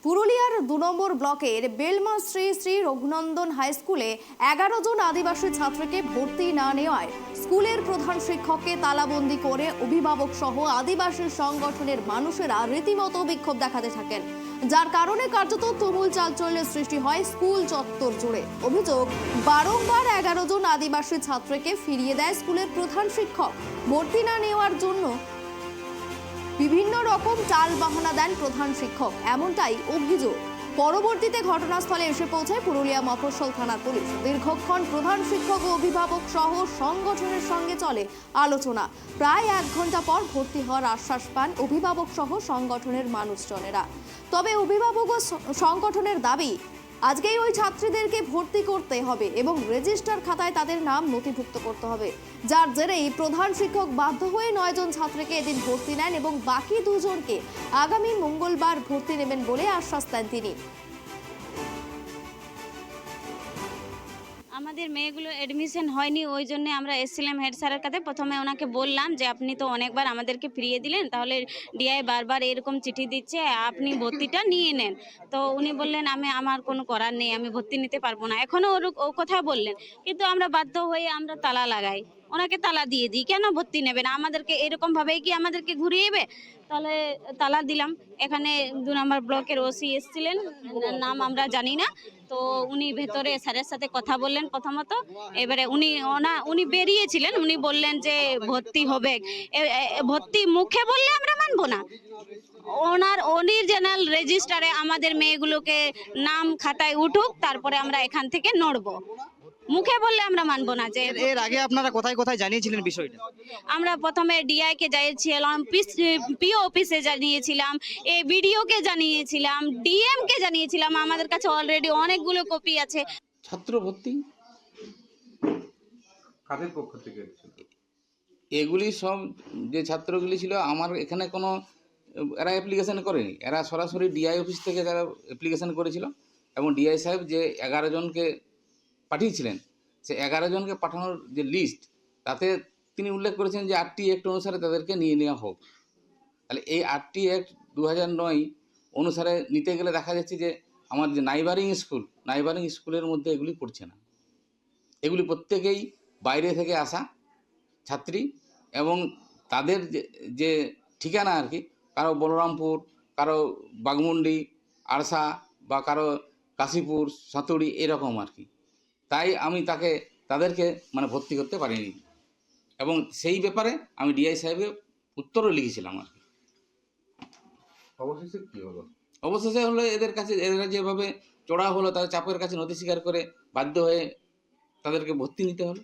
পুরুলিয়ার ২ নম্বর ব্লকের বেলমা শ্রী শ্রী রঘুনন্দন হাই স্কুলে ১১ জন আদিবাসী ছাত্রকে ভর্তি না নেওয়ায় স্কুলের প্রধান শিক্ষককে তালাবন্দি করে অভিভাবক সহ আদিবাসী সংগঠনের মানুষেরা রীতিমতো বিক্ষোভ দেখাতে থাকেন, যার কারণে কার্যত তুমুল চাঞ্চল্যের সৃষ্টি হয় স্কুল চত্বর জুড়ে। অভিযোগ, বারংবার ১১ জন আদিবাসী ছাত্রকে ফিরিয়ে দেয় স্কুলের প্রধান শিক্ষক। ভর্তি না নেওয়ার জন্য বিভিন্ন রকম টাল বাহানা দেন প্রধান শিক্ষক, এমনটাই অভিযোগ। পরবর্তীতে ঘটনাস্থলে এসে পৌঁছায় পুরুলিয়া মফস্বল থানার পুলিশ। দীর্ঘক্ষণ প্রধান শিক্ষক ও অভিভাবক সহ সংগঠনের সঙ্গে চলে আলোচনা। প্রায় ১ ঘন্টা পর ভর্তি হওয়ার আশ্বাস পান অভিভাবক সহ সংগঠনের মানুষজনেরা। তবে অভিভাবক ও সংগঠনের দাবি, আজকেই ওই ছাত্রীদেরকে ভর্তি করতে হবে এবং রেজিস্টার খাতায় তাদের নাম নথিভুক্ত করতে হবে, যার জেরেই প্রধান শিক্ষক বাধ্য হয়ে ৯ জন ছাত্রকে এদিন ভর্তি নেন এবং বাকি ২ জনকে আগামী মঙ্গলবার ভর্তি নেবেন বলে আশ্বাস দেন তিনি। আমাদের মেয়েগুলো অ্যাডমিশন হয়নি, ওই জন্য আমরা এসেছিলাম হেড স্যারের কাছে। প্রথমে ওনাকে বললাম যে আপনি তো অনেকবার আমাদেরকে ফিরিয়ে দিলেন, তাহলে ডিআই বারবার এরকম চিঠি দিচ্ছে, আপনি ভর্তিটা নিয়ে নেন। তো উনি বললেন আমার কোনো করার নেই, আমি ভর্তি নিতে পারবো না। এখনও ও কথা বললেন, কিন্তু আমরা বাধ্য হয়ে আমরা তালা লাগাই, ওনাকে তালা দিয়ে দিই। কেন ভর্তি নেবে না? আমাদেরকে এরকমভাবেই কি আমাদেরকে ঘুরিয়েবে? তাহলে তালা দিলাম। এখানে ২ নম্বর ব্লকের ওসি এসেছিলেন, নাম আমরা জানি না। তো উনি ভেতরে স্যারের সাথে কথা বললেন প্রথমত। এবারে উনি বেরিয়েছিলেন, উনি বললেন যে ভর্তি হবে। ভর্তি মুখে বললে আমরা মানবো না। অরিজিনাল রেজিস্টারে আমাদের মেয়েগুলোকে নাম খাতায় উঠুক, তারপরে আমরা এখান থেকে নড়বো। মুখে বললে আমরা মানবো না। যে এর আগে আপনারা কোথায় কোথায় জানিয়েছিলেন বিষয়টা? আমরা প্রথমে ডিআই কে জানিয়েছিলাম, পিও অফিসে জানিয়েছিলাম, বিডিও কে জানিয়েছিলাম, ডিএম কে জানিয়েছিলাম। আমাদের কাছে অলরেডি অনেকগুলো কপি আছে। ছাত্র ভর্তি কাদের পক্ষ থেকে এসেছিল? এগুলি সব যে ছাত্রগুলি ছিল, আমার এখানে কোনো এরা অ্যাপ্লিকেশন করেনি। এরা সরাসরি ডিআই অফিস থেকে যারা অ্যাপ্লিকেশন করেছিল এবং ডিআই সাহেব যে ১১ জনকে পাঠিয়েছিলেন, সে ১১ জনকে পাঠানোর যে লিস্ট, তাতে তিনি উল্লেখ করেছেন যে ৮টি অ্যাক্ট অনুসারে তাদেরকে নিয়ে নেওয়া হোক। তাহলে এই ৮টি অ্যাক্ট ২০০৯ অনুসারে নিতে গেলে দেখা যাচ্ছে যে আমার যে নাইবারিং স্কুলের মধ্যে এগুলি পড়ছে না। এগুলি প্রত্যেকেই বাইরে থেকে আসা ছাত্রী এবং তাদের যে ঠিকানা আর কি, কারো বলরামপুর, কারো বাগমুন্ডি, আরসা বা কারো কাশীপুর, সাতুড়ি, এরকম আর কি। তাই আমি তাদেরকে ভর্তি করতে পারিনি এবং সেই ব্যাপারে আমি ডিআই সাহেবের উত্তরও লিখেছিলাম আর কি। অবশেষে কি হলো? অবশেষে হলো এরা যেভাবে চড়া হলো, তাদের চাপের কাছে নথি স্বীকার করে বাধ্য হয়ে তাদেরকে ভর্তি নিতে হলো।